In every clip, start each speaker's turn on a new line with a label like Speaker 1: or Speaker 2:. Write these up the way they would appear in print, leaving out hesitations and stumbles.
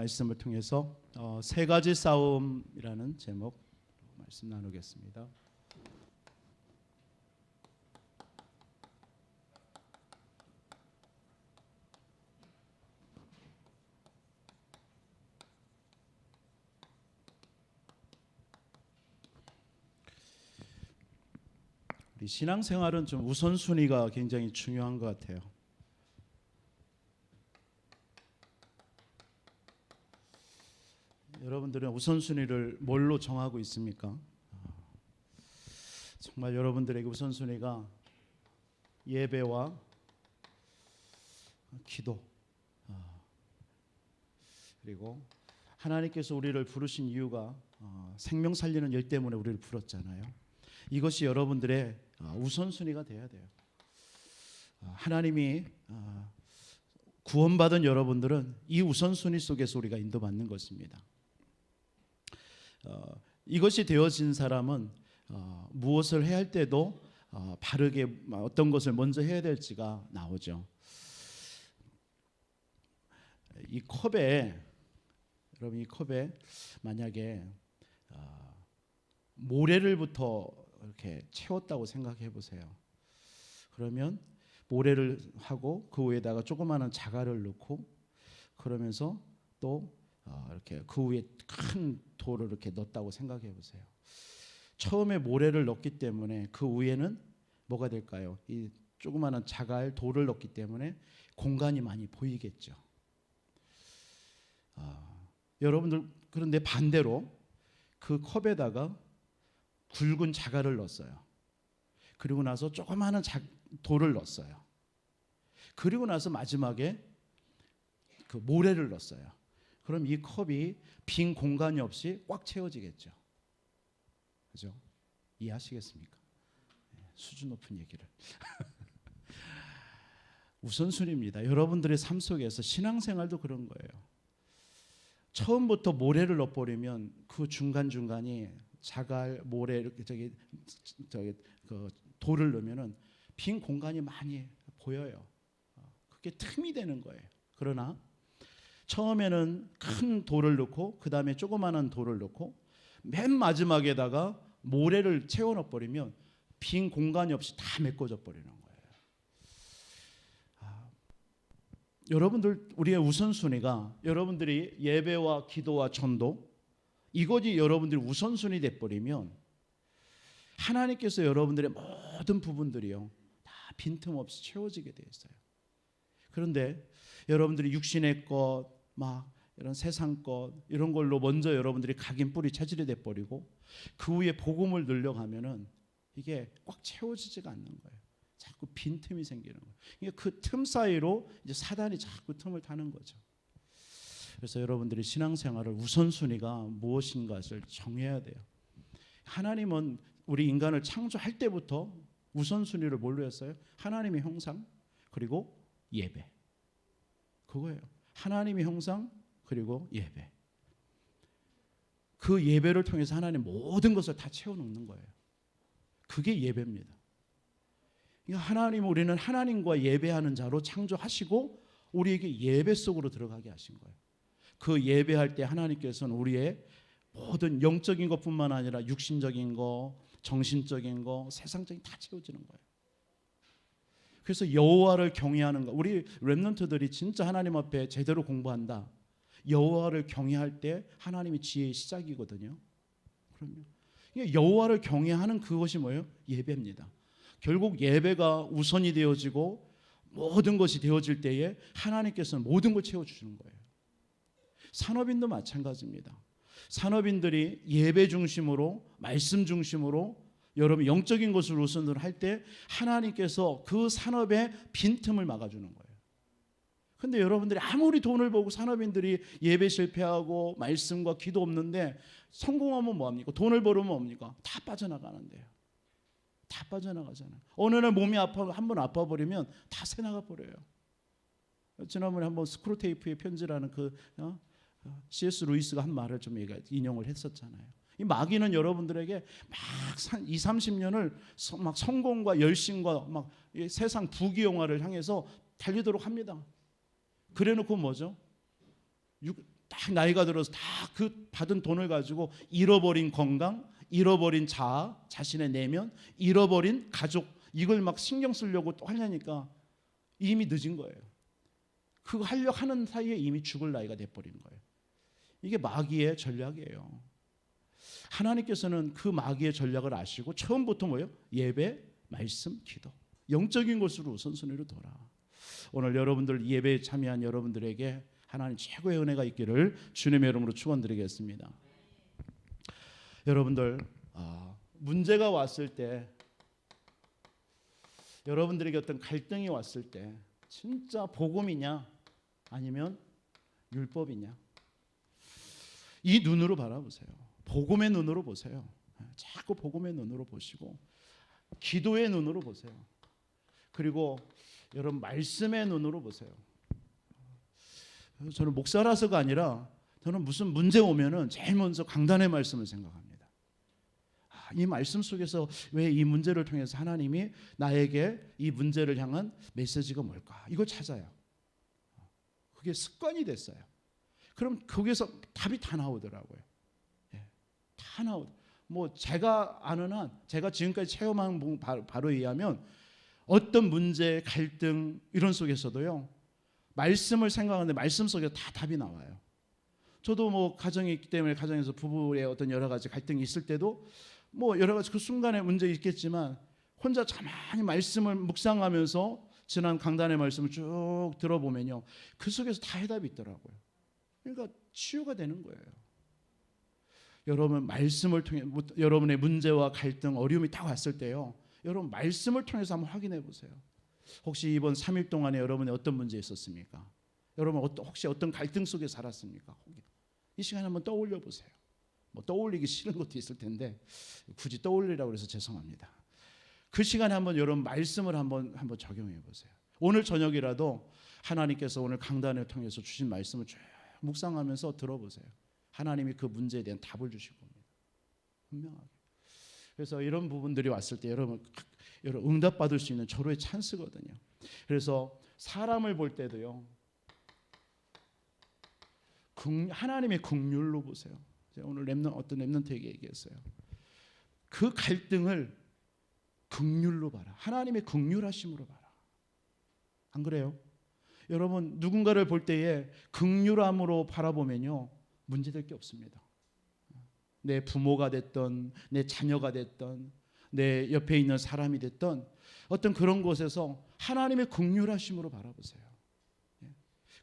Speaker 1: 말씀을 통해서 세 가지 싸움이라는 제목 말씀 나누겠습니다. 우리 신앙생활은 좀 우선순위가 굉장히 중요한 것 같아요. 여러분들은 우선순위를 뭘로 정하고 있습니까? 정말 여러분들에게 우선순위가 예배와 기도, 그리고 하나님께서 우리를 부르신 이유가 생명 살리는 일 때문에 우리를 불렀잖아요. 이것이 여러분들의 우선순위가 돼야 돼요. 하나님이 구원받은 여러분들은 이 우선순위 속에서 우리가 인도받는 것입니다. 이것이 되어진 사람은 무엇을 해야 할 때도 바르게 어떤 것을 먼저 해야 될지가 나오죠. 이 컵에, 여러분, 이 컵에 만약에 모래를부터 이렇게 채웠다고 생각해 보세요. 그러면 모래를 하고 그 위에다가 조그마한 자갈을 넣고, 그러면서 또 이렇게 그 위에 큰 돌을 이렇게 넣었다고 생각해 보세요. 처음에 모래를 넣기 때문에 그 위에는 뭐가 될까요? 이 조그마한 자갈 돌을 넣기 때문에 공간이 많이 보이겠죠. 여러분들, 그런데 반대로 그 컵에다가 굵은 자갈을 넣었어요. 그리고 나서 조그마한 돌을 넣었어요. 그리고 나서 마지막에 그 모래를 넣었어요. 그럼 이 컵이 빈 공간이 없이 꽉 채워지겠죠. 그죠? 이해하시겠습니까? 수준 높은 얘기를. 우선순위입니다. 여러분들의 삶 속에서 신앙생활도 그런 거예요. 처음부터 모래를 넣어버리면 그 중간중간이 자갈, 모래, 이렇게 그 돌을 넣으면은 빈 공간이 많이 보여요. 그게 틈이 되는 거예요. 그러나 처음에는 큰 돌을 넣고 그 다음에 조그마한 돌을 넣고 맨 마지막에다가 모래를 채워 넣어버리면 빈 공간이 없이 다 메꿔져 버리는 거예요. 여러분들, 우리의 우선순위가 여러분들이 예배와 기도와 전도, 이것이 여러분들이 우선순위 돼버리면 하나님께서 여러분들의 모든 부분들이요 다 빈틈없이 채워지게 되어 있어요. 그런데 여러분들이 육신의 것, 막 이런 세상 것, 이런 걸로 먼저 여러분들이 각인 뿌리 차질이 돼버리고 그 위에 복음을 늘려가면은 이게 꽉 채워지지가 않는 거예요. 자꾸 빈틈이 생기는 거예요. 그러니까 그 틈 사이로 이제 사단이 자꾸 틈을 타는 거죠. 그래서 여러분들이 신앙생활을 우선순위가 무엇인가를 정해야 돼요. 하나님은 우리 인간을 창조할 때부터 우선순위를 뭘로 했어요? 하나님의 형상, 그리고 예배. 그거예요. 하나님의 형상, 그리고 예배. 그 예배를 통해서 하나님 모든 것을 다 채워넣는 거예요. 그게 예배입니다. 그러니까 하나님, 우리는 하나님과 예배하는 자로 창조하시고 우리에게 예배 속으로 들어가게 하신 거예요. 그 예배할 때 하나님께서는 우리의 모든 영적인 것뿐만 아니라 육신적인 거, 정신적인 거, 세상적인 다 채워지는 거예요. 그래서 여호와를 경외하는 거, 우리 렘넌트들이 진짜 하나님 앞에 제대로 공부한다. 여호와를 경외할 때 하나님이 지혜의 시작이거든요. 그럼요. 여호와를 경외하는 그것이 뭐예요? 예배입니다. 결국 예배가 우선이 되어지고 모든 것이 되어질 때에 하나님께서는 모든 걸 채워주시는 거예요. 산업인도 마찬가지입니다. 산업인들이 예배 중심으로, 말씀 중심으로 여러분 영적인 것을 우선으로 할 때 하나님께서 그 산업의 빈틈을 막아주는 거예요. 근데 여러분들이 아무리 돈을 벌고 산업인들이 예배 실패하고 말씀과 기도 없는데 성공하면 뭐합니까? 돈을 벌으면 뭡니까? 다 빠져나가는데요. 다 빠져나가잖아요. 어느 날 몸이 한번 아파버리면 다 새나가 버려요. 지난번에 한번 스크루테이프의 편지라는 C.S. 루이스가 한 말을 좀 인용을 했었잖아요. 이 마귀는 여러분들에게 막 20, 30년을 막 성공과 열심과 막 세상 부귀영화를 향해서 달리도록 합니다. 그래놓고 뭐죠? 딱 나이가 들어서 다 그 받은 돈을 가지고 잃어버린 건강, 잃어버린 자아, 자신의 내면, 잃어버린 가족, 이걸 막 신경 쓰려고 또 하려니까 이미 늦은 거예요. 그거 하려고 하는 사이에 이미 죽을 나이가 돼버린 거예요. 이게 마귀의 전략이에요. 하나님께서는 그 마귀의 전략을 아시고 처음부터 뭐예요? 예배, 말씀, 기도, 영적인 것으로 우선순위로 돌아. 오늘 여러분들 예배에 참여한 여러분들에게 하나님 최고의 은혜가 있기를 주님의 이름으로 축원드리겠습니다. 여러분들 문제가 왔을 때, 여러분들에게 어떤 갈등이 왔을 때 진짜 복음이냐 아니면 율법이냐, 이 눈으로 바라보세요. 복음의 눈으로 보세요. 자꾸 복음의 눈으로 보시고 기도의 눈으로 보세요. 그리고 여러분 말씀의 눈으로 보세요. 저는 목사라서가 아니라 저는 무슨 문제 오면은 제일 먼저 강단의 말씀을 생각합니다. 이 말씀 속에서 왜 이 문제를 통해서 하나님이 나에게 이 문제를 향한 메시지가 뭘까? 이걸 찾아요. 그게 습관이 됐어요. 그럼 거기서 답이 다 나오더라고요. 다 나오. 뭐 제가 아는 한, 제가 지금까지 체험한 바로 의하면 어떤 문제, 갈등 이런 속에서도요, 말씀을 생각하는데 말씀 속에 다 답이 나와요. 저도 뭐 가정이 있기 때문에 가정에서 부부의 어떤 여러 가지 갈등이 있을 때도 뭐 여러 가지 그 순간에 문제 있겠지만 혼자 가만히 말씀을 묵상하면서 지난 강단의 말씀을 쭉 들어보면요, 그 속에서 다 해답이 있더라고요. 그러니까 치유가 되는 거예요. 여러분 말씀을 통해 여러분의 문제와 갈등, 어려움이 딱 왔을 때요, 여러분 말씀을 통해서 한번 확인해 보세요. 혹시 이번 3일 동안에 여러분의 어떤 문제 있었습니까? 여러분 혹시 어떤 갈등 속에 살았습니까? 이 시간에 한번 떠올려 보세요. 뭐 떠올리기 싫은 것도 있을 텐데 굳이 떠올리라고 해서 죄송합니다. 그 시간에 한번 여러분 말씀을 한번 적용해 보세요. 오늘 저녁이라도 하나님께서 오늘 강단을 통해서 주신 말씀을 쭉 묵상하면서 들어보세요. 하나님이 그 문제에 대한 답을 주실 겁니다. 분명하게. 그래서 이런 부분들이 왔을 때 여러분 응답받을 수 있는 절호의 찬스거든요. 그래서 사람을 볼 때도요, 하나님의 긍휼로 보세요. 제가 오늘 어떤 렘넌트에게 얘기했어요. 그 갈등을 긍휼로 봐라. 하나님의 긍휼하심으로 봐라. 안 그래요? 여러분 누군가를 볼 때에 긍휼함으로 바라보면요, 문제될 게 없습니다. 내 부모가 됐던, 내 자녀가 됐던, 내 옆에 있는 사람이 됐던 어떤 그런 곳에서 하나님의 긍휼하심으로 바라보세요.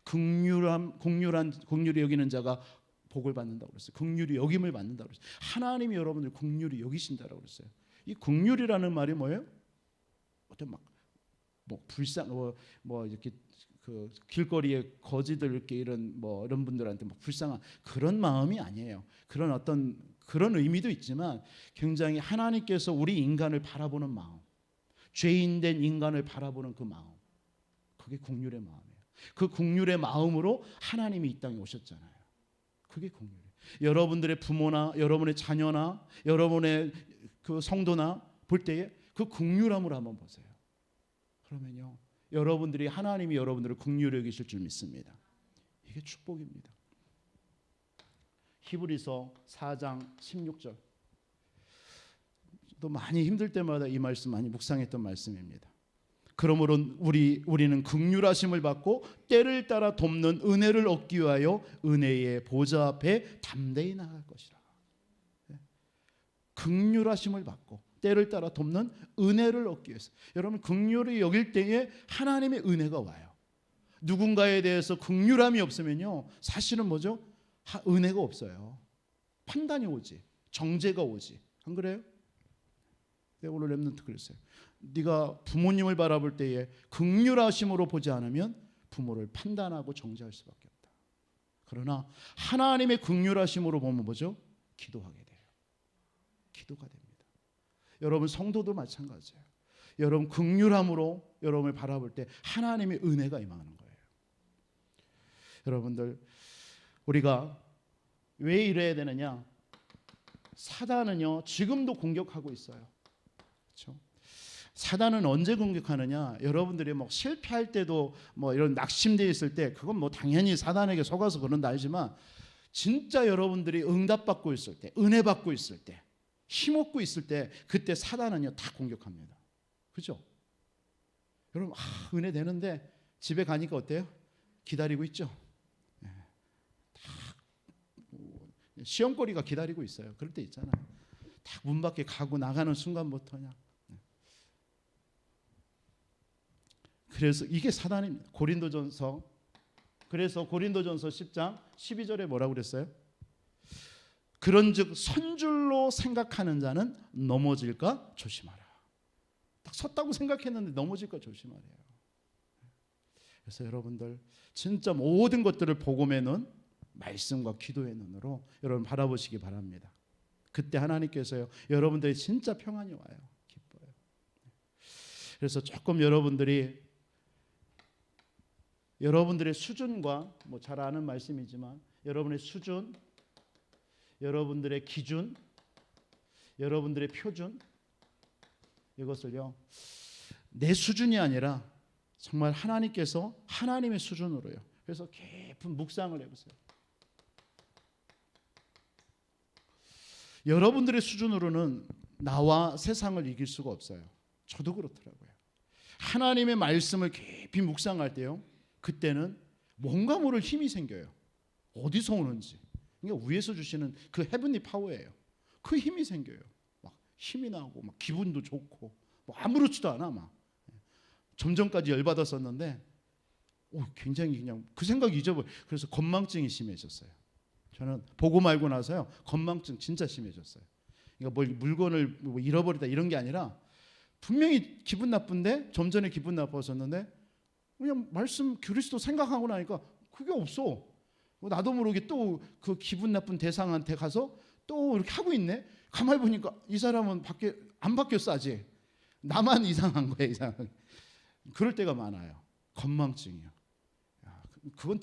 Speaker 1: 긍휼히 여기는 자가 복을 받는다고 그랬어요. 긍휼히 여김을 받는다고 그랬어요. 하나님이 여러분들 긍휼히 여기신다라고 그랬어요. 이 긍휼이라는 말이 뭐예요? 어떤 불쌍 이렇게 그 길거리에 거지들 이렇게 이런 분들한테 불쌍한 그런 마음이 아니에요. 그런 의미도 있지만 굉장히 하나님께서 우리 인간을 바라보는 마음, 죄인된 인간을 바라보는 그 마음, 그게 긍휼의 마음이에요. 그 긍휼의 마음으로 하나님이 이 땅에 오셨잖아요. 그게 긍휼이에요. 여러분들의 부모나 여러분의 자녀나 여러분의 그 성도나 볼 때에 그 긍휼함으로 한번 보세요. 그러면요, 하나님이 여러분들을 긍휼히 여기실 줄 믿습니다. 이게 축복입니다. 히브리서 4장 16절. 또 많이 힘들 때마다 이 말씀 많이 묵상했던 말씀입니다. 그러므로 우리는 긍휼하심을 받고 때를 따라 돕는 은혜를 얻기 위하여 은혜의 보좌 앞에 담대히 나갈 것이라. 긍휼하심을 받고 때를 따라 돕는 은혜를 얻기 위해서. 여러분 긍휼히 여길 때에 하나님의 은혜가 와요. 누군가에 대해서 긍휼함이 없으면요, 사실은 뭐죠? 은혜가 없어요. 판단이 오지, 정죄가 오지. 안 그래요? 내가 오늘 렘넌트 그랬어요. 네가 부모님을 바라볼 때에 긍휼하심으로 보지 않으면 부모를 판단하고 정죄할 수밖에 없다. 그러나 하나님의 긍휼하심으로 보면 뭐죠? 기도하게 돼요. 기도가 됩니다. 여러분 성도도 마찬가지예요. 여러분 긍휼함으로 여러분을 바라볼 때 하나님의 은혜가 임하는 거예요. 여러분들 우리가 왜 이래야 되느냐? 사단은요 지금도 공격하고 있어요. 그렇죠? 사단은 언제 공격하느냐? 여러분들이 실패할 때도 이런 낙심되어 있을 때 그건 당연히 사단에게 속아서 그런다 알지만 진짜 여러분들이 응답받고 있을 때, 은혜 받고 있을 때, 힘없고 있을 때, 그때 사단은요 다 공격합니다. 그죠? 여러분, 은혜 되는데 집에 가니까 어때요? 기다리고 있죠? 시험거리가 기다리고 있어요. 그럴 때 있잖아요. 딱 문 밖에 가고 나가는 순간부터 그냥. 그래서 이게 사단입니다. 그래서 고린도전서 10장 12절에 뭐라고 그랬어요? 그런즉 선줄로 생각하는 자는 넘어질까 조심하라. 딱 섰다고 생각했는데 넘어질까 조심하래요. 그래서 여러분들 진짜 모든 것들을 복음의 눈, 말씀과 기도의 눈으로 여러분 바라보시기 바랍니다. 그때 하나님께서요 여러분들이 진짜 평안이 와요. 기뻐요. 그래서 조금 여러분들의 수준과 뭐 잘 아는 말씀이지만 여러분의 수준, 여러분들의 기준, 여러분들의 표준, 이것을요 내 수준이 아니라 정말 하나님께서 하나님의 수준으로요. 그래서 깊은 묵상을 해보세요. 여러분들의 수준으로는 나와 세상을 이길 수가 없어요. 저도 그렇더라고요. 하나님의 말씀을 깊이 묵상할 때요, 그때는 뭔가 모를 힘이 생겨요. 어디서 오는지. 그러니까 위에서 주시는 그 헤븐리 파워예요. 그 힘이 생겨요. 막 힘이 나고 막 기분도 좋고 뭐 아무렇지도 않아 막. 좀 전까지 열받았었는데 굉장히 그냥 그 생각 잊어버려. 그래서 건망증이 심해졌어요. 저는 보고 말고 나서요 건망증 진짜 심해졌어요. 그러니까 뭘 물건을 뭐 잃어버리다 이런 게 아니라 분명히 기분 나쁜데 좀 전에 기분 나빴었는데 그냥 말씀 그리스도 생각하고 나니까 그게 없어. 나도 모르게 또 그 기분 나쁜 대상한테 가서 또 이렇게 하고 있네. 가만히 보니까 이 사람은 안 바뀌었어 아직. 나만 이상한 거야 이상하게. 그럴 때가 많아요. 건망증이요. 그건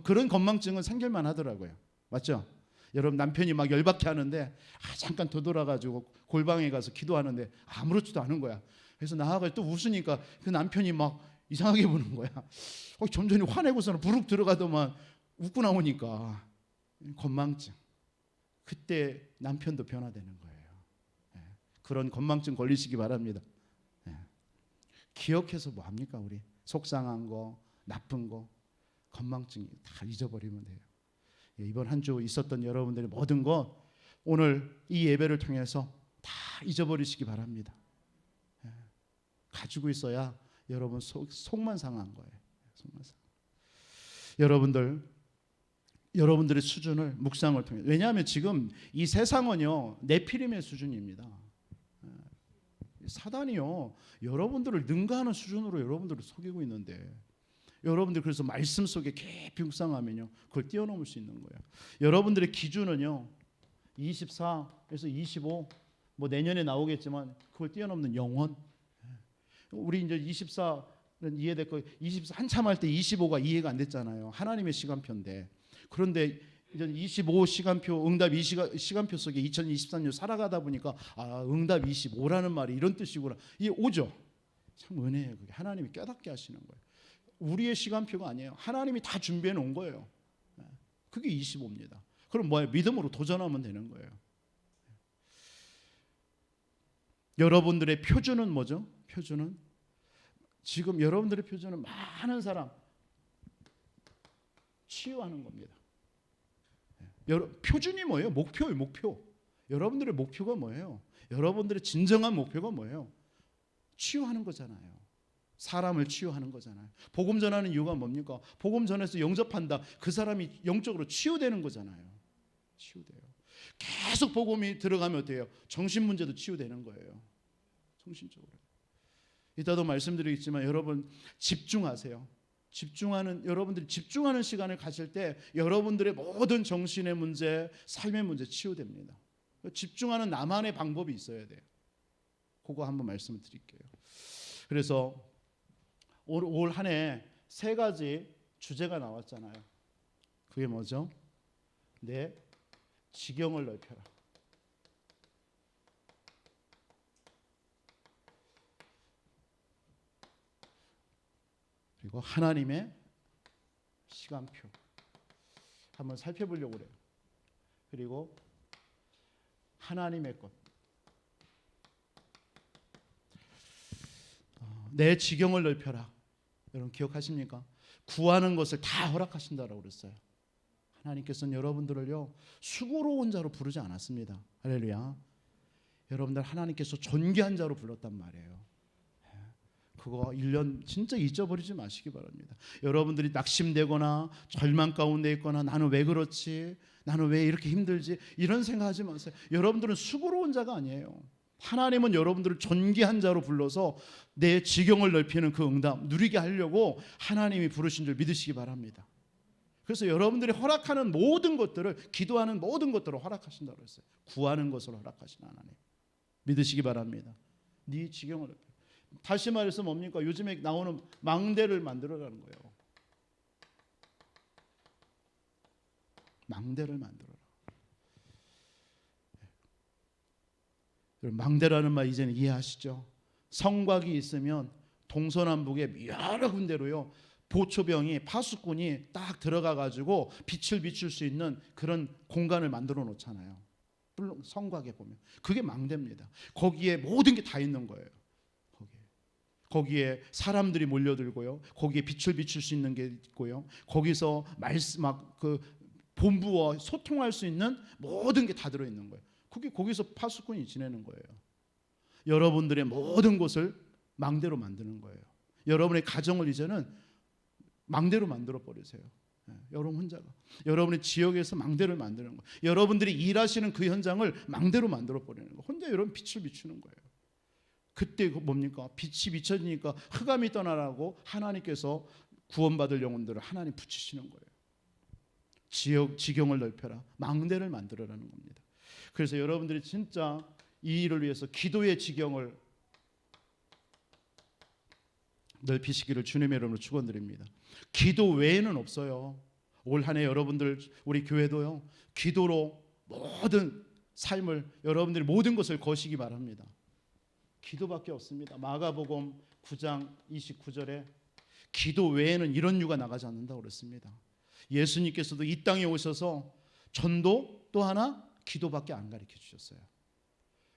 Speaker 1: 그런 건망증은 생길만 하더라고요. 맞죠? 여러분 남편이 막 열받게 하는데 잠깐 되돌아가지고 골방에 가서 기도하는데 아무렇지도 않은 거야. 그래서 나아가 또 웃으니까 그 남편이 막 이상하게 보는 거야. 좀 전에 화내고서는 부룩 들어가더만 웃고 나오니까 건망증. 그때 남편도 변화되는 거예요. 그런 건망증 걸리시기 바랍니다. 기억해서 뭐 합니까 우리? 속상한 거, 나쁜 거, 건망증이 다 잊어버리면 돼요. 이번 한 주 있었던 여러분들의 모든 것 오늘 이 예배를 통해서 다 잊어버리시기 바랍니다. 가지고 있어야 여러분 속만 상한 거예요. 속만 상. 여러분들의 수준을 묵상을 통해. 왜냐하면 지금 이 세상은요 네피림의 수준입니다. 사단이요 여러분들을 능가하는 수준으로 여러분들을 속이고 있는데 여러분들 그래서 말씀 속에 깊이 묵상하면요 그걸 뛰어넘을 수 있는 거예요. 여러분들의 기준은요 24에서 25 뭐 내년에 나오겠지만 그걸 뛰어넘는 영원. 우리 이제 24는 이해됐고 24 한참 할 때 25가 이해가 안 됐잖아요. 하나님의 시간표인데. 그런데 이제 25 시간표 응답 시간표 속에 2023년 살아가다 보니까 응답 25라는 말이 이런 뜻이구나. 이게 오죠. 참 은혜예요. 그게 하나님이 깨닫게 하시는 거예요. 우리의 시간표가 아니에요. 하나님이 다 준비해 놓은 거예요. 그게 25입니다. 그럼 뭐예요? 믿음으로 도전하면 되는 거예요. 여러분들의 표준은 뭐죠? 표준은 지금 여러분들의 표준은 많은 사람 치유하는 겁니다. 표준이 뭐예요? 목표예요. 목표. 여러분들의 목표가 뭐예요? 여러분들의 진정한 목표가 뭐예요? 치유하는 거잖아요. 사람을 치유하는 거잖아요. 복음 전하는 이유가 뭡니까? 복음 전해서 영접한다. 그 사람이 영적으로 치유되는 거잖아요. 치유돼요. 계속 복음이 들어가면 어때요? 정신 문제도 치유되는 거예요. 정신적으로. 이따도 말씀드리겠지만 여러분 집중하세요. 여러분들이 집중하는 시간을 가질 때 여러분들의 모든 정신의 문제, 삶의 문제 치유됩니다. 집중하는 나만의 방법이 있어야 돼요. 그거 한번 말씀을 드릴게요. 그래서 올 한 해 3가지 주제가 나왔잖아요. 그게 뭐죠? 내 지경을 넓혀라. 그리고 하나님의 시간표. 한번 살펴보려고 그래요. 그리고 하나님의 것. 내 지경을 넓혀라. 여러분 기억하십니까? 구하는 것을 다 허락하신다라고 그랬어요. 하나님께서는 여러분들을요 수고로운 자로 부르지 않았습니다. 할렐루야. 여러분들 하나님께서 존귀한 자로 불렀단 말이에요. 그거 1년 진짜 잊어버리지 마시기 바랍니다. 여러분들이 낙심되거나 절망 가운데 있거나 나는 왜 그렇지? 나는 왜 이렇게 힘들지? 이런 생각하지 마세요. 여러분들은 수고로운 자가 아니에요. 하나님은 여러분들을 존귀한 자로 불러서 내 지경을 넓히는 그 응답 누리게 하려고 하나님이 부르신 줄 믿으시기 바랍니다. 그래서 여러분들이 허락하는 모든 것들을, 기도하는 모든 것들을 허락하신다고 했어요. 구하는 것을 허락하신 하나님 믿으시기 바랍니다. 네 지경을 넓혀. 다시 말해서 뭡니까? 요즘에 나오는 망대를 만들어라는 거예요. 망대를 만들어라. 망대라는 말 이제는 이해하시죠? 성곽이 있으면 동서남북에 여러 군데로요 보초병이 파수꾼이 딱 들어가 가지고 빛을 비출 수 있는 그런 공간을 만들어 놓잖아요. 물론 성곽에 보면 그게 망대입니다. 거기에 모든 게 다 있는 거예요. 거기에 사람들이 몰려들고요. 거기에 빛을 비출 수 있는 게 있고요. 거기서 말씀 그 본부와 소통할 수 있는 모든 게 다 들어 있는 거예요. 그게 거기서 파수꾼이 지내는 거예요. 여러분들의 모든 것을 망대로 만드는 거예요. 여러분의 가정을 이제는 망대로 만들어 버리세요. 여러분 혼자가 여러분의 지역에서 망대를 만드는 거예요. 여러분들이 일하시는 그 현장을 망대로 만들어 버리는 거예요. 혼자 여러분 빛을 비추는 거예요. 그때 뭡니까? 빛이 비춰지니까 흑암이 떠나라고 하나님께서 구원받을 영혼들을 하나님 붙이시는 거예요. 지경을 넓혀라. 망대를 만들어라는 겁니다. 그래서 여러분들이 진짜 이 일을 위해서 기도의 지경을 넓히시기를 주님의 이름으로 축원드립니다. 기도 외에는 없어요. 올 한 해 여러분들 우리 교회도요 기도로 모든 삶을 여러분들이 모든 것을 거시기 바랍니다. 기도밖에 없습니다. 마가복음 9장 29절에 기도 외에는 이런 유가 나가지 않는다고 그랬습니다. 예수님께서도 이 땅에 오셔서 전도 또 하나 기도밖에 안 가르쳐 주셨어요.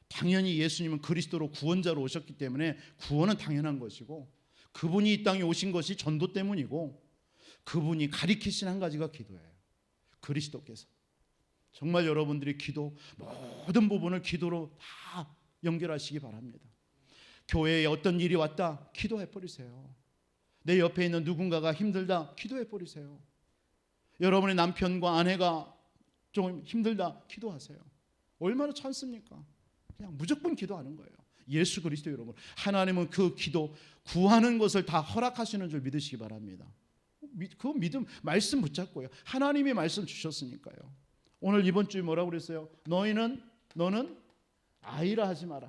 Speaker 1: 당연히 예수님은 그리스도로 구원자로 오셨기 때문에 구원은 당연한 것이고 그분이 이 땅에 오신 것이 전도 때문이고 그분이 가리키신 한 가지가 기도예요. 그리스도께서 정말 여러분들이 기도 모든 부분을 기도로 다 연결하시기 바랍니다. 교회에 어떤 일이 왔다 기도해 버리세요. 내 옆에 있는 누군가가 힘들다 기도해 버리세요. 여러분의 남편과 아내가 좀 힘들다 기도하세요. 얼마나 찬습니까? 그냥 무조건 기도하는 거예요. 예수 그리스도 여러분 하나님은 그 기도 구하는 것을 다 허락하시는 줄 믿으시기 바랍니다. 그 믿음 말씀 붙잡고요. 하나님이 말씀 주셨으니까요. 오늘 이번 주에 뭐라고 그랬어요? 너는 아이라 하지 마라.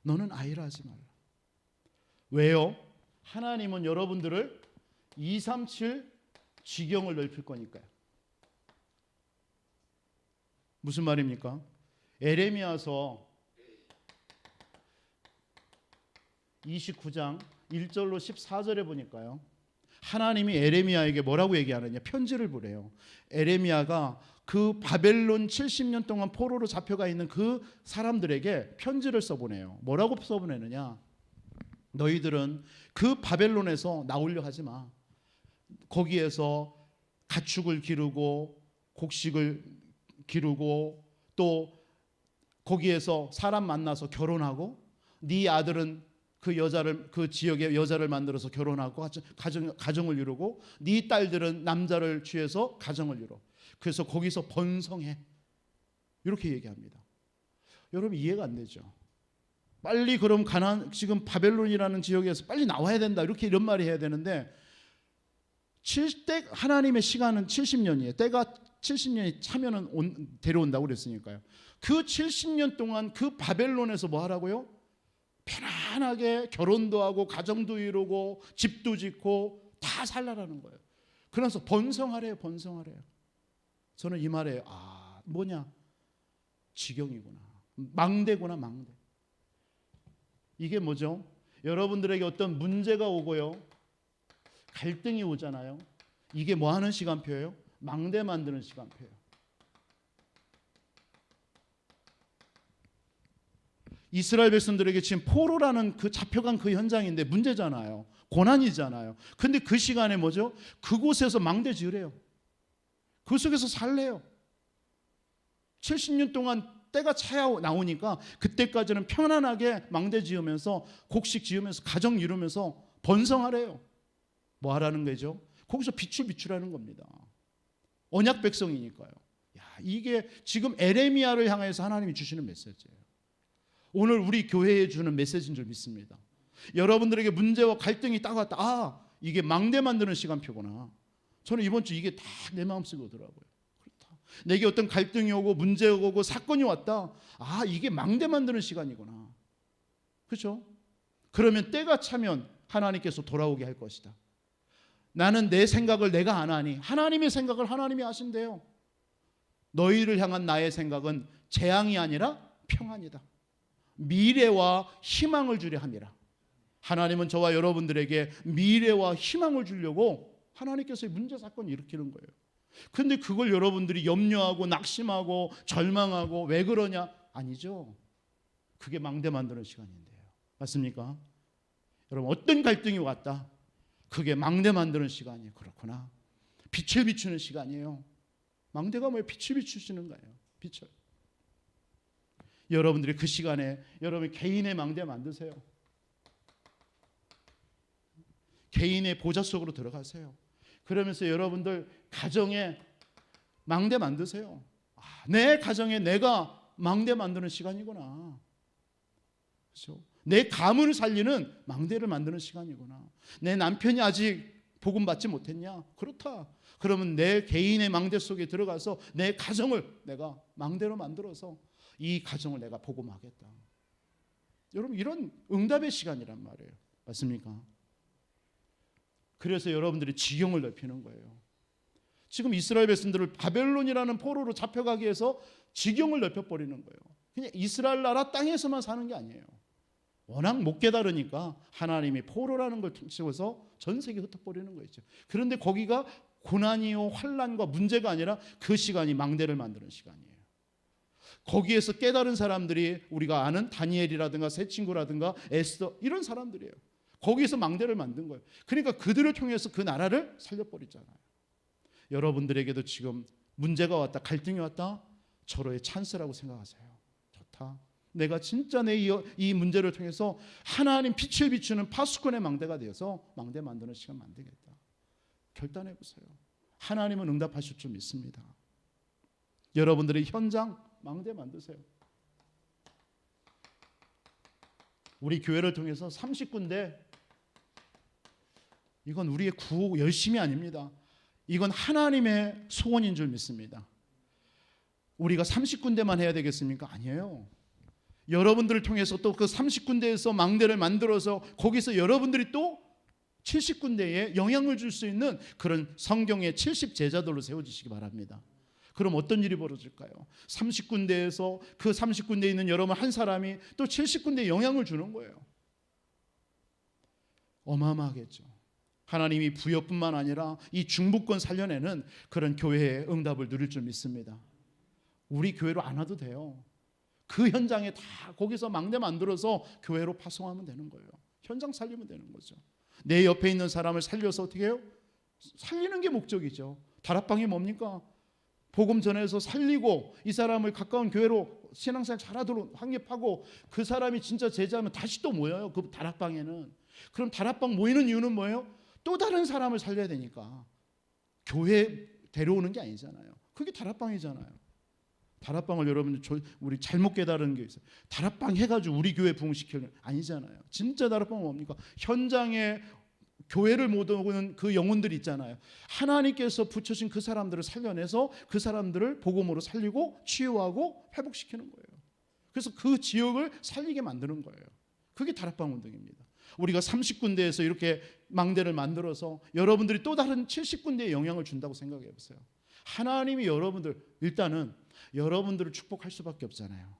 Speaker 1: 너는 아이라 하지 말라. 왜요? 하나님은 여러분들을 237 지경을 넓힐 거니까요. 무슨 말입니까? 에레미야서 29장 1절로 14절에 보니까요. 하나님이 에레미야에게 뭐라고 얘기하느냐? 편지를 보내요. 에레미야가 그 바벨론 70년 동안 포로로 잡혀가 있는 그 사람들에게 편지를 써보내요. 뭐라고 써보내느냐? 너희들은 그 바벨론에서 나오려 하지 마. 거기에서 가축을 기르고 곡식을 기르고 또 거기에서 사람 만나서 결혼하고 네 아들은 그 지역의 여자를 만들어서 결혼하고 가정을 이루고 네 딸들은 남자를 취해서 가정을 이뤄. 그래서 거기서 번성해. 이렇게 얘기합니다. 여러분 이해가 안 되죠? 빨리 그럼 지금 바벨론이라는 지역에서 빨리 나와야 된다. 이런 말이 해야 되는데 하나님의 시간은 70년이에요. 때가 70년이 차면은 데려온다고 그랬으니까요. 그 70년 동안 그 바벨론에서 뭐 하라고요? 편안하게 결혼도 하고 가정도 이루고 집도 짓고 다 살라라는 거예요. 그래서 번성하래요. 저는 이 말에 뭐냐? 지경이구나. 망대구나. 망대. 이게 뭐죠? 여러분들에게 어떤 문제가 오고요. 갈등이 오잖아요. 이게 뭐 하는 시간표예요? 망대 만드는 시간표예요. 이스라엘 백성들에게 지금 포로라는 그 잡혀간 그 현장인데 문제잖아요. 고난이잖아요. 근데 그 시간에 뭐죠? 그곳에서 망대 지으래요. 그 속에서 살래요. 70년 동안 때가 차야 나오니까 그때까지는 편안하게 망대 지으면서 곡식 지으면서 가정 이루면서 번성하래요. 뭐 하라는 거죠? 거기서 빛을 비추라는 겁니다. 언약 백성이니까요. 야, 이게 지금 에레미야를 향해서 하나님이 주시는 메시지예요. 오늘 우리 교회에 주는 메시지인 줄 믿습니다. 여러분들에게 문제와 갈등이 딱 왔다. 아, 이게 망대 만드는 시간표구나. 저는 이번 주 이게 다 내 마음속에 오더라고요. 그렇다. 내게 어떤 갈등이 오고 문제가 오고 사건이 왔다. 아, 이게 망대 만드는 시간이구나. 그렇죠? 그러면 때가 차면 하나님께서 돌아오게 할 것이다. 나는 내 생각을 내가 안 하니 하나님의 생각을 하나님이 하신대요. 너희를 향한 나의 생각은 재앙이 아니라 평안이다. 미래와 희망을 주려 함이라. 하나님은 저와 여러분들에게 미래와 희망을 주려고 하나님께서 문제 사건을 일으키는 거예요. 그런데 그걸 여러분들이 염려하고 낙심하고 절망하고 왜 그러냐? 아니죠. 그게 망대 만드는 시간인데요. 맞습니까? 여러분, 어떤 갈등이 왔다. 그게 망대 만드는 시간이에요. 그렇구나. 빛을 비추는 시간이에요. 망대가 뭐예요? 빛을 비추시는 거예요. 빛을. 여러분들이 그 시간에 여러분 개인의 망대 만드세요. 개인의 보좌 속으로 들어가세요. 그러면서 여러분들 가정에 망대 만드세요. 아, 내 가정에 내가 망대 만드는 시간이구나. 그렇죠? 내 가문을 살리는 망대를 만드는 시간이구나. 내 남편이 아직 복음 받지 못했냐? 그렇다. 그러면 내 개인의 망대 속에 들어가서 내 가정을 내가 망대로 만들어서 이 가정을 내가 복음하겠다. 여러분, 이런 응답의 시간이란 말이에요. 맞습니까? 그래서 여러분들이 지경을 넓히는 거예요. 지금 이스라엘 백성들을 바벨론이라는 포로로 잡혀가기 위해서 지경을 넓혀버리는 거예요. 그냥 이스라엘 나라 땅에서만 사는 게 아니에요. 워낙 못 깨달으니까 하나님이 포로라는 걸 통해서 전 세계에 흩어버리는 거죠. 그런데 거기가 고난이요 환난과 문제가 아니라 그 시간이 망대를 만드는 시간이에요. 거기에서 깨달은 사람들이 우리가 아는 다니엘이라든가 새 친구라든가 에스더 이런 사람들이에요. 거기에서 망대를 만든 거예요. 그러니까 그들을 통해서 그 나라를 살려버리잖아요. 여러분들에게도 지금 문제가 왔다, 갈등이 왔다, 절호의 찬스라고 생각하세요. 좋다. 내가 진짜 내 이 문제를 통해서 하나님 빛을 비추는 파수꾼의 망대가 되어서 망대 만드는 시간 만들겠다. 결단해 보세요. 하나님은 응답하실 줄 믿습니다. 여러분들의 현장 망대 만드세요. 우리 교회를 통해서 30군데, 이건 우리의 구호 열심이 아닙니다. 이건 하나님의 소원인 줄 믿습니다. 우리가 30군데만 해야 되겠습니까? 아니에요. 여러분들을 통해서 또 그 30군데에서 망대를 만들어서 거기서 여러분들이 또 70군데에 영향을 줄 수 있는 그런 성경의 70제자들로 세워지시기 바랍니다. 그럼 어떤 일이 벌어질까요? 30군데에서 그 30군데에 있는 여러분 한 사람이 또 70군데에 영향을 주는 거예요. 어마어마하겠죠. 하나님이 부여뿐만 아니라 이 중부권 살려내는 그런 교회의 응답을 누릴 줄 믿습니다. 우리 교회로 안 와도 돼요. 그 현장에 다 거기서 망대 만들어서 교회로 파송하면 되는 거예요. 현장 살리면 되는 거죠. 내 옆에 있는 사람을 살려서 어떻게 해요? 살리는 게 목적이죠. 다락방이 뭡니까? 복음 전해서 살리고 이 사람을 가까운 교회로 신앙생활 잘하도록 확립하고 그 사람이 진짜 제자면 다시 또 모여요. 그 다락방에는. 그럼 다락방 모이는 이유는 뭐예요? 또 다른 사람을 살려야 되니까. 교회 데려오는 게 아니잖아요. 그게 다락방이잖아요. 다락방을 여러분들 우리 잘못 깨달은 게 있어요. 다락방 해가지고 우리 교회 부흥시키는 아니잖아요. 진짜 다락방은 뭡니까? 현장에 교회를 못 오는 그 영혼들이 있잖아요. 하나님께서 붙여진 그 사람들을 살려내서 그 사람들을 복음으로 살리고 치유하고 회복시키는 거예요. 그래서 그 지역을 살리게 만드는 거예요. 그게 다락방 운동입니다. 우리가 30군데에서 이렇게 망대를 만들어서 여러분들이 또 다른 70군데에 영향을 준다고 생각해 보세요. 하나님이 여러분들 일단은 여러분들을 축복할 수밖에 없잖아요.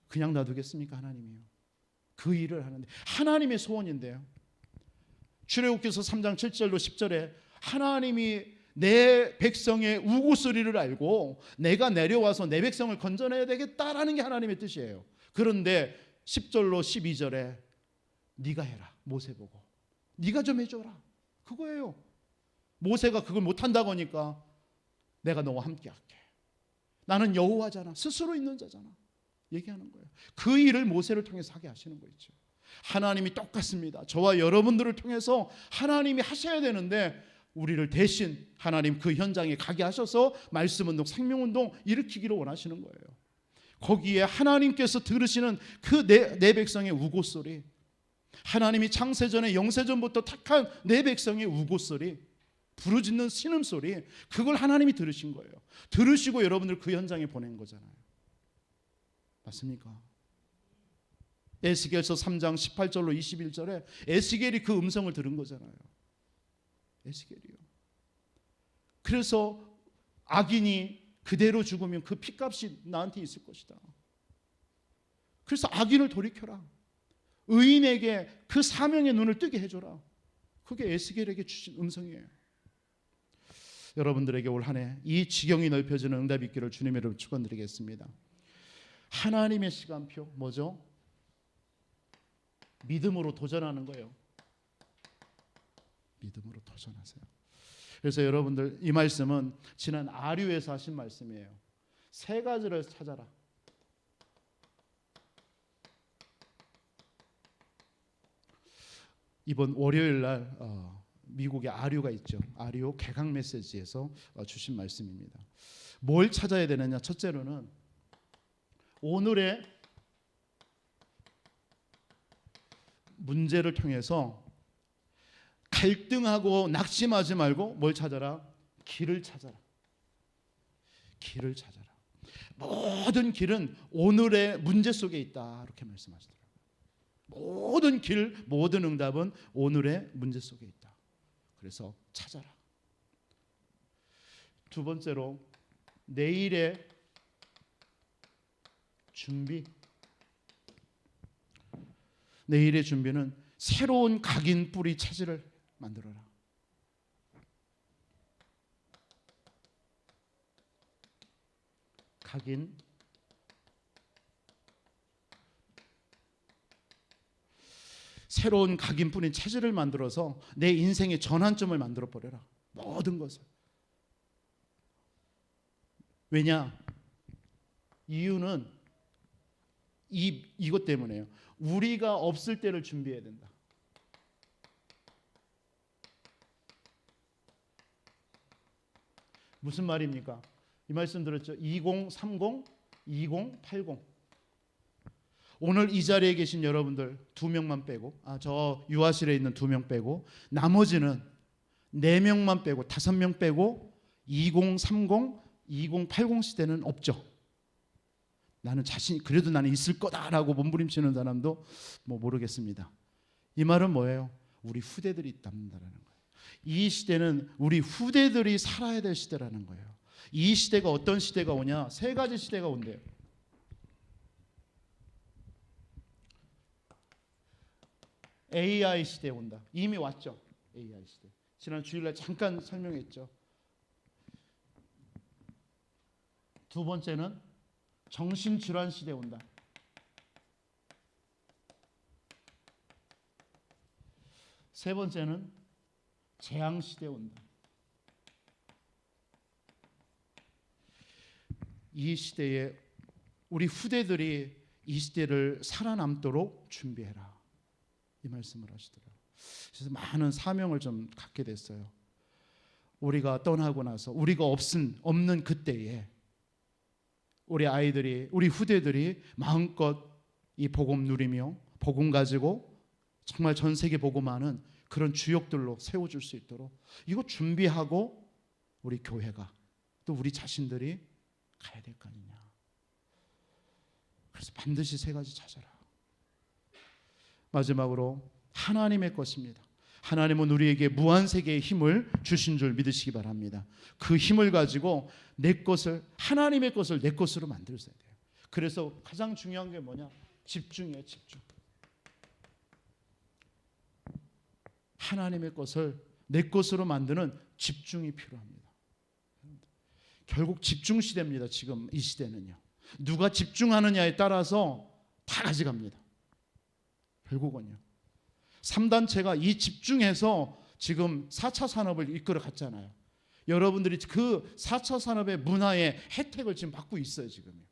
Speaker 1: 그냥 놔두겠습니까? 하나님이요. 그 일을 하는데 하나님의 소원인데요. 출애굽기서 3장 7절로 10절에 하나님이 내 백성의 우고소리를 알고 내가 내려와서 내 백성을 건져내야 되겠다라는 게 하나님의 뜻이에요. 그런데 10절로 12절에 네가 해라. 모세 보고 네가 좀 해줘라. 그거예요. 모세가 그걸 못한다고 하니까 내가 너와 함께 할게. 나는 여호와잖아. 스스로 있는 자잖아. 얘기하는 거예요. 그 일을 모세를 통해서 하게 하시는 거 있죠. 하나님이 똑같습니다. 저와 여러분들을 통해서 하나님이 하셔야 되는데 우리를 대신 하나님 그 현장에 가게 하셔서 말씀운동, 생명운동 일으키기를 원하시는 거예요. 거기에 하나님께서 들으시는 그 내 백성의 우고소리, 하나님이 창세전에 영세전부터 택한 내 백성의 우고소리, 부르짖는 신음소리, 그걸 하나님이 들으신 거예요. 들으시고 여러분들 그 현장에 보낸 거잖아요. 맞습니까? 에스겔서 3장 18절로 21절에 에스겔이 그 음성을 들은 거잖아요. 에스겔이요. 그래서 악인이 그대로 죽으면 그 핏값이 나한테 있을 것이다. 그래서 악인을 돌이켜라. 의인에게 그 사명의 눈을 뜨게 해줘라. 그게 에스겔에게 주신 음성이에요. 여러분들에게 올 한 해 이 지경이 넓혀지는 응답이 있기를 주님의 이름으로 축원드리겠습니다. 하나님의 시간표 뭐죠? 믿음으로 도전하는 거예요. 믿음으로 도전하세요. 그래서 여러분들 이 말씀은 지난 아류에서 하신 말씀이에요. 세 가지를 찾아라. 이번 월요일 날 미국의 아류가 있죠. 아류 개강 메시지에서 주신 말씀입니다. 뭘 찾아야 되느냐? 첫째로는 오늘의 문제를 통해서 갈등하고 낙심하지 말고 뭘 찾아라? 길을 찾아라. 길을 찾아라. 모든 길은 오늘의 문제 속에 있다. 이렇게 말씀하시더라고요. 모든 길, 모든 응답은 오늘의 문제 속에 있다. 그래서 찾아라. 두 번째로 내일의 준비. 내일의 준비는 새로운 각인 뿌리 차지를 만들어라. 각인. 새로운 각인 뿌리 차지를 만들어서 내 인생의 전환점을 만들어 버려라. 모든 것을. 왜냐? 이유는 이것 때문에요. 우리가 없을 때를 준비해야 된다. 무슨 말입니까? 이 말씀 들었죠? 2030, 2080. 오늘 이 자리에 계신 여러분들 2명만 빼고, 저 유아실에 있는 2명 빼고, 나머지는 4명만 빼고 5명 빼고 2030, 2080 시대는 없죠. 나는 그래도 나는 있을 거다라고 몸부림치는 사람도 모르겠습니다. 이 말은 뭐예요? 우리 후대들이 남는다라는 거예요. 이 시대는 우리 후대들이 살아야 될 시대라는 거예요. 이 시대가 어떤 시대가 오냐? 3가지 시대가 온대요. AI 시대 온다. 이미 왔죠. AI 시대. 지난 주일날 잠깐 설명했죠. 두 번째는 정신질환 시대 온다. 세 번째는 재앙 시대 온다. 이 시대에 우리 후대들이 이 시대를 살아남도록 준비해라. 이 말씀을 하시더라고요. 그래서 많은 사명을 좀 갖게 됐어요. 우리가 떠나고 나서 우리가 없는 그때에 우리 아이들이, 우리 후대들이 마음껏 이 복음 누리며 복음 가지고 정말 전 세계 복음하는 그런 주역들로 세워줄 수 있도록 이거 준비하고 우리 교회가 또 우리 자신들이 가야 될 거 아니냐. 그래서 반드시 3가지 찾아라. 마지막으로 하나님의 것입니다. 하나님은 우리에게 무한세계의 힘을 주신 줄 믿으시기 바랍니다. 그 힘을 가지고 내 것을, 하나님의 것을 내 것으로 만들어야 돼요. 그래서 가장 중요한 게 뭐냐? 집중이에요. 집중. 하나님의 것을 내 것으로 만드는 집중이 필요합니다. 결국 집중 시대입니다. 지금 이 시대는요. 누가 집중하느냐에 따라서 다 가져갑니다. 결국은요. 3단체가 이 집중해서 지금 4차 산업을 이끌어 갔잖아요. 여러분들이 그 4차 산업의 문화의 혜택을 지금 받고 있어요. 지금요.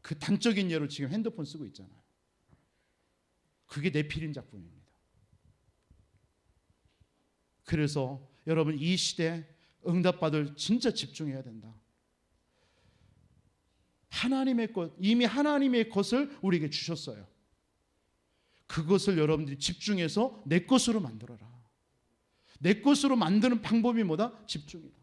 Speaker 1: 그 단적인 예로 지금 핸드폰 쓰고 있잖아요. 그게 네피림 작품입니다. 그래서 여러분 이 시대 응답받을 진짜 집중해야 된다. 하나님의 것, 이미 하나님의 것을 우리에게 주셨어요. 그것을 여러분들이 집중해서 내 것으로 만들어라. 내 것으로 만드는 방법이 뭐다? 집중이다.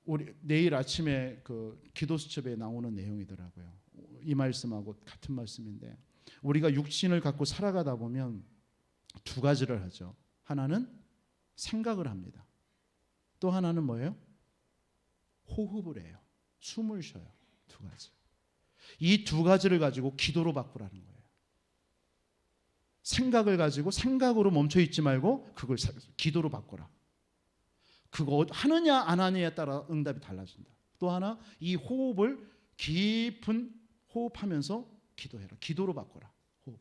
Speaker 1: 우리 내일 아침에 그 기도 수첩에 나오는 내용이더라고요. 이 말씀하고 같은 말씀인데, 우리가 육신을 갖고 살아가다 보면 두 가지를 하죠. 하나는 생각을 합니다. 또 하나는 뭐예요? 호흡을 해요. 숨을 쉬어요. 두 가지. 이 두 가지를 가지고 기도로 바꾸라는 거예요. 생각을 가지고 생각으로 멈춰 있지 말고 그걸 기도로 바꿔라. 그거 하느냐 안 하느냐에 따라 응답이 달라진다. 또 하나, 이 호흡을 깊은 호흡하면서 기도해라. 기도로 바꿔라. 호흡을.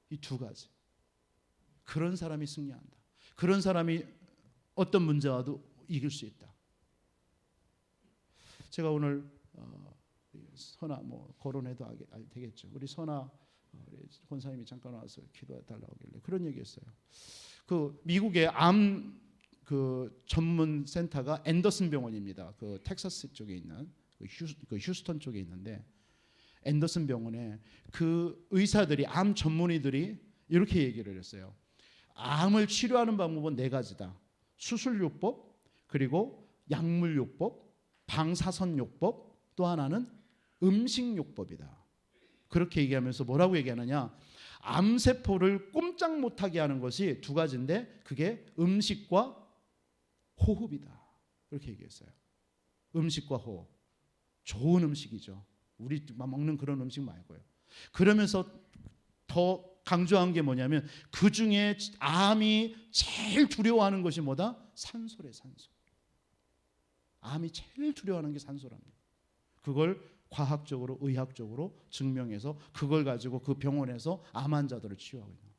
Speaker 1: 이 두 가지. 그런 사람이 승리한다. 그런 사람이 어떤 문제와도 이길 수 있다. 제가 오늘 선아 거론해도 되겠죠. 우리 선아 우리 권사님이 잠깐 와서 기도해 달라고 하길래 그런 얘기했어요. 그 미국의 암 그 전문 센터가 앤더슨 병원입니다. 그 텍사스 쪽에 있는 그 휴스턴 쪽에 있는데, 앤더슨 병원에 그 의사들이, 암 전문의들이 이렇게 얘기를 했어요. 암을 치료하는 방법은 네 가지다. 수술요법, 그리고 약물요법, 방사선요법, 또 하나는 음식요법이다. 그렇게 얘기하면서 뭐라고 얘기하느냐, 암세포를 꼼짝 못하게 하는 것이 두 가지인데 그게 음식과 호흡이다. 그렇게 얘기했어요. 음식과 호흡. 좋은 음식이죠. 우리 먹는 그런 음식 말고요. 그러면서 더 강조한 게 뭐냐면, 그 중에 암이 제일 두려워하는 것이 뭐다? 산소래, 산소. 암이 제일 두려워하는 게 산소랍니다. 그걸 과학적으로, 의학적으로 증명해서 그걸 가지고 그 병원에서 암 환자들을 치유하고 있는 거예요.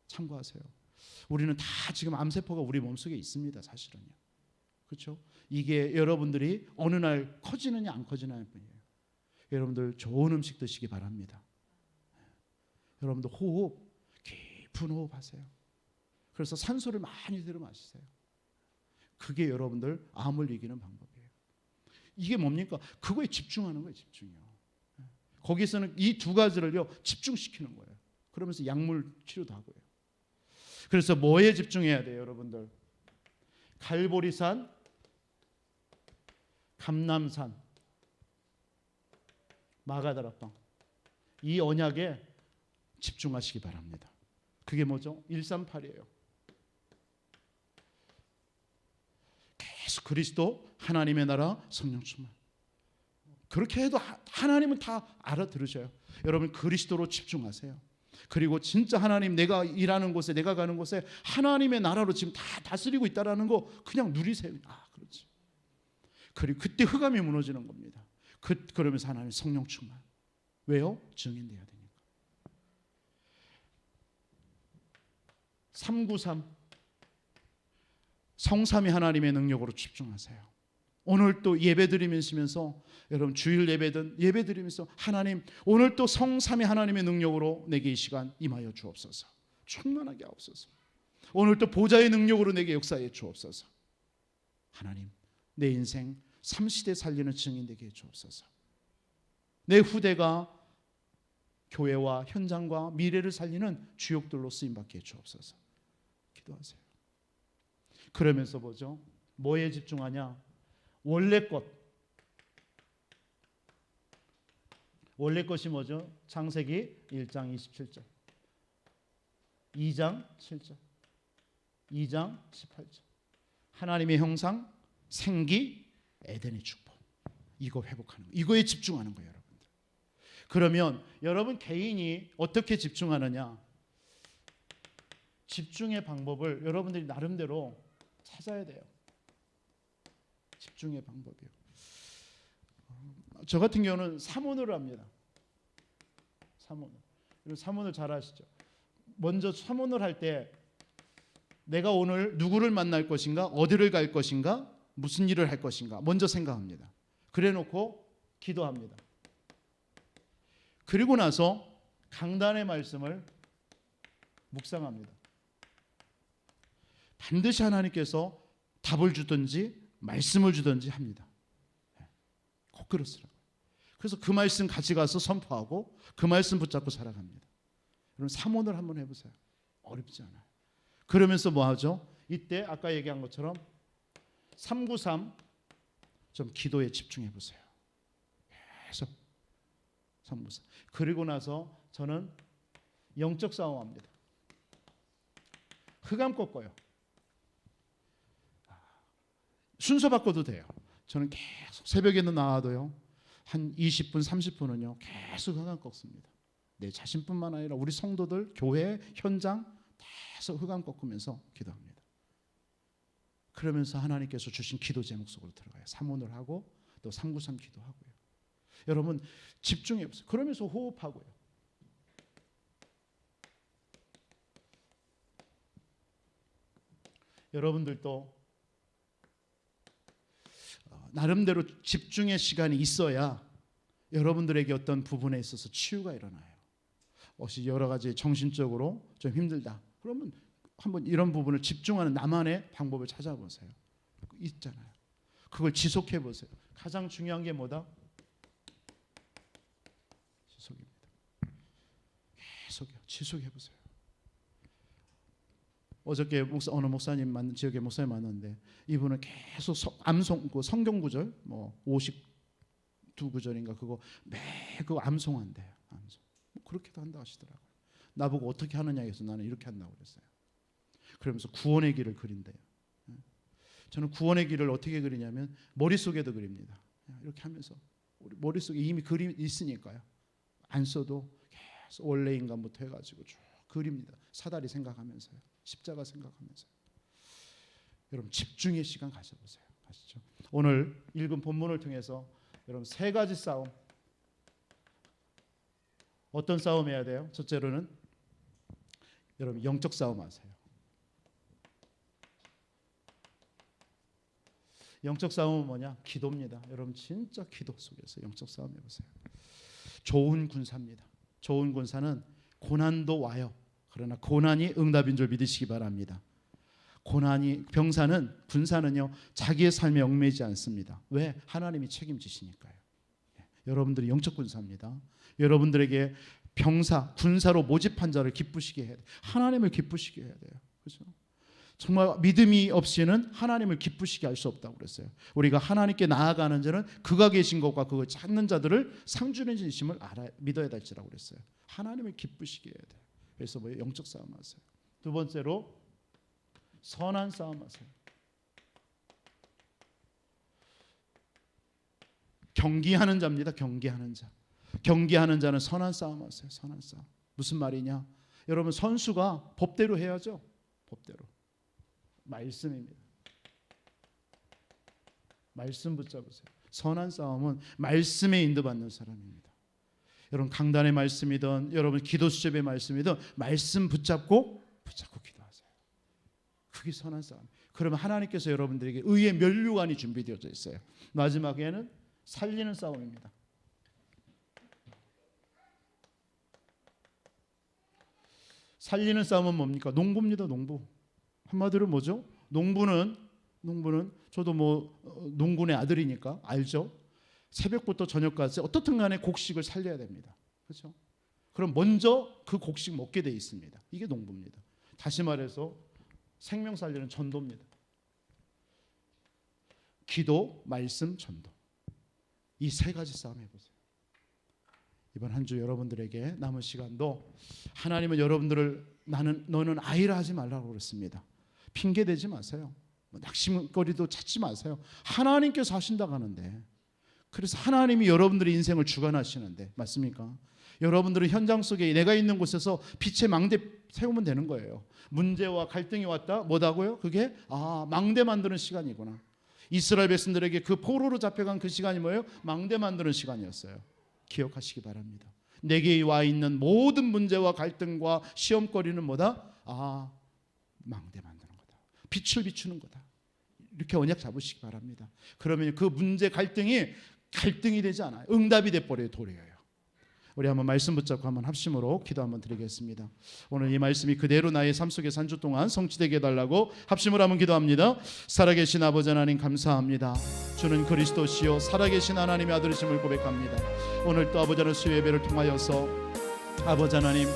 Speaker 1: 참고하세요. 우리는 다 지금 암세포가 우리 몸속에 있습니다. 사실은요. 그렇죠? 이게 여러분들이 어느 날 커지느냐 안 커지느냐일 뿐이에요. 여러분들 좋은 음식 드시기 바랍니다. 여러분들 호흡, 깊은 호흡하세요. 그래서 산소를 많이 들여 마시세요. 그게 여러분들 암을 이기는 방법이에요. 이게 뭡니까? 그거에 집중하는 거예요. 집중이요. 거기서는 이 두 가지를요 집중시키는 거예요. 그러면서 약물 치료도 하고요. 그래서 뭐에 집중해야 돼요, 여러분들? 갈보리산, 감람산, 마가다락방, 이 언약에 집중하시기 바랍니다. 그게 뭐죠? 138이에요. 계속 그리스도, 하나님의 나라, 성령 충만. 그렇게 해도 하나님은 다 알아들으셔요. 여러분 그리스도로 집중하세요. 그리고 진짜 하나님, 내가 일하는 곳에, 내가 가는 곳에 하나님의 나라로 지금 다 다스리고 있다라는 거 그냥 누리세요. 아, 그렇지. 그리고 그때 흑암이 무너지는 겁니다. 그러면서 하나님 성령 충만. 왜요? 증인돼야 되니까. 393 성삼위 하나님의 능력으로 집중하세요. 오늘 또 예배 드리면서 여러분 주일 예배든 예배 드리면서, 하나님 오늘 또 성삼위 하나님의 능력으로 내게 이 시간 임하여 주옵소서. 충만하게 하옵소서. 오늘 또 보좌의 능력으로 내게 역사해 주옵소서. 하나님 내 인생 3시대 살리는 증인 되게 해 주옵소서. 내 후대가 교회와 현장과 미래를 살리는 주역들로 쓰임받게 해 주옵소서. 기도하세요. 그러면서 뭐죠? 뭐에 집중하냐? 원래 것. 원래 것이 뭐죠? 창세기 1장 27절, 2장 7절, 2장 18절. 하나님의 형상, 생기, 에덴의 축복. 이거 회복하는 거. 이거에 집중하는 거예요, 여러분들. 그러면 여러분 개인이 어떻게 집중하느냐? 집중의 방법을 여러분들이 나름대로 찾아야 돼요. 집중의 방법이요. 저 같은 경우는 사문을 합니다. 사문을 잘 아시죠? 먼저 사문을 할 때 내가 오늘 누구를 만날 것인가, 어디를 갈 것인가, 무슨 일을 할 것인가 먼저 생각합니다. 그래놓고 기도합니다. 그리고 나서 강단의 말씀을 묵상합니다. 반드시 하나님께서 답을 주든지 말씀을 주든지 합니다. 꼭 그렇더라고요. 그래서 그 말씀 가져가서 선포하고 그 말씀 붙잡고 살아갑니다. 여러분 사문을 한번 해보세요. 어렵지 않아요. 그러면서 뭐 하죠? 이때 아까 얘기한 것처럼 393 좀 기도에 집중해 보세요. 계속 393. 그리고 나서 저는 영적 싸움합니다. 흑암 꺾어요. 순서 바꿔도 돼요. 저는 계속 새벽에는 나와도요. 한 20분, 30분은요. 계속 흑암 꺾습니다. 내 자신뿐만 아니라 우리 성도들, 교회, 현장 계속 흑암 꺾으면서 기도합니다. 그러면서 하나님께서 주신 기도 제목 속으로 들어가요. 사문을 하고 또 393 기도하고요. 여러분 집중해 보세요. 그러면서 호흡하고요. 여러분들도 나름대로 집중의 시간이 있어야 여러분들에게 어떤 부분에 있어서 치유가 일어나요. 혹시 여러 가지 정신적으로 좀 힘들다. 그러면 한번 이런 부분을 집중하는 나만의 방법을 찾아보세요. 있잖아요. 그걸 지속해 보세요. 가장 중요한 게 뭐다? 지속입니다. 계속요. 지속해 보세요. 어저께 어느 목사님 지역에 목사님 만났는데 이분은 계속 암송 그 성경 구절 뭐 52구절인가 그거 매그 암송한대요. 암송. 뭐 그렇게도 한다 하시더라고요. 나보고 어떻게 하느냐 해서 나는 이렇게 한다고 그랬어요. 그러면서 구원의 길을 그린대요. 저는 구원의 길을 어떻게 그리냐면 머릿속에도 그립니다. 이렇게 하면서 우리 머릿속에 이미 그림이 있으니까요. 안 써도 계속 원래 인간부터 해가지고 쭉 그립니다. 사다리 생각하면서요. 십자가 생각하면서요. 여러분 집중의 시간 가져보세요. 아시죠? 오늘 읽은 본문을 통해서 여러분 세 가지 싸움. 어떤 싸움 해야 돼요? 첫째로는 여러분 영적 싸움 하세요. 영적 싸움은 뭐냐? 기도입니다. 여러분 진짜 기도 속에서 영적 싸움 해보세요. 좋은 군사입니다. 좋은 군사는 고난도 와요. 그러나 고난이 응답인 줄 믿으시기 바랍니다. 군사는요 자기의 삶에 얽매이지 않습니다. 왜? 하나님이 책임지시니까요. 여러분들이 영적 군사입니다. 여러분들에게 군사로 모집한 자를 기쁘시게 해야 돼요. 하나님을 기쁘시게 해야 돼요. 그렇죠? 정말 믿음이 없이는 하나님을 기쁘시게 할 수 없다고 그랬어요. 우리가 하나님께 나아가는 자는 그가 계신 것과 그걸 찾는 자들을 상주는 진심을 믿어야 될지라고 그랬어요. 하나님을 기쁘시게 해야 돼요. 그래서 뭐 영적 싸움 하세요. 두 번째로 선한 싸움 하세요. 경기하는 자입니다. 경기하는 자. 경기하는 자는 선한 싸움 하세요. 선한 싸움. 무슨 말이냐? 여러분 선수가 법대로 해야죠. 법대로. 말씀입니다. 말씀 붙잡으세요. 선한 싸움은 말씀에 인도받는 사람입니다. 여러분 강단의 말씀이든 여러분 기도 수첩의 말씀이든 말씀 붙잡고 기도하세요. 그게 선한 싸움. 그러면 하나님께서 여러분들에게 의의 면류관이 준비되어져 있어요. 마지막에는 살리는 싸움입니다. 살리는 싸움은 뭡니까? 농부입니다. 농부. 한마디로 뭐죠? 농부는 저도 농군의 아들이니까 알죠. 새벽부터 저녁까지 어떻든 간에 곡식을 살려야 됩니다. 그렇죠? 그럼 먼저 그 곡식 먹게 돼 있습니다. 이게 농부입니다. 다시 말해서 생명 살리는 전도입니다. 기도, 말씀, 전도. 이 세 가지 싸움 해보세요. 이번 한 주 여러분들에게 남은 시간도 하나님은 여러분들을 너는 아이라 하지 말라고 그랬습니다. 핑계 대지 마세요. 낙심거리도 찾지 마세요. 하나님께서 하신다고 하는데 그래서 하나님이 여러분들의 인생을 주관하시는데, 맞습니까? 여러분들은 현장 속에 내가 있는 곳에서 빛의 망대 세우면 되는 거예요. 문제와 갈등이 왔다, 뭐다고요? 그게 망대 만드는 시간이구나. 이스라엘 백성들에게 그 포로로 잡혀간 그 시간이 뭐예요? 망대 만드는 시간이었어요. 기억하시기 바랍니다. 내게 와 있는 모든 문제와 갈등과 시험거리는 뭐다? 망대 만드는 거다. 빛을 비추는 거다. 이렇게 언약 잡으시기 바랍니다. 그러면 그 문제 갈등이 되지 않아요. 응답이 돼버려요. 도리어요. 우리 한번 말씀 붙잡고 한번 합심으로 기도 한번 드리겠습니다. 오늘 이 말씀이 그대로 나의 삶 속에 한 주 동안 성취되게 해달라고 합심으로 한번 기도합니다. 살아계신 아버지 하나님 감사합니다. 주는 그리스도시요 살아계신 하나님의 아들이심을 고백합니다. 오늘 또 아버지 하나님 수요 예배를 통하여서 아버지 하나님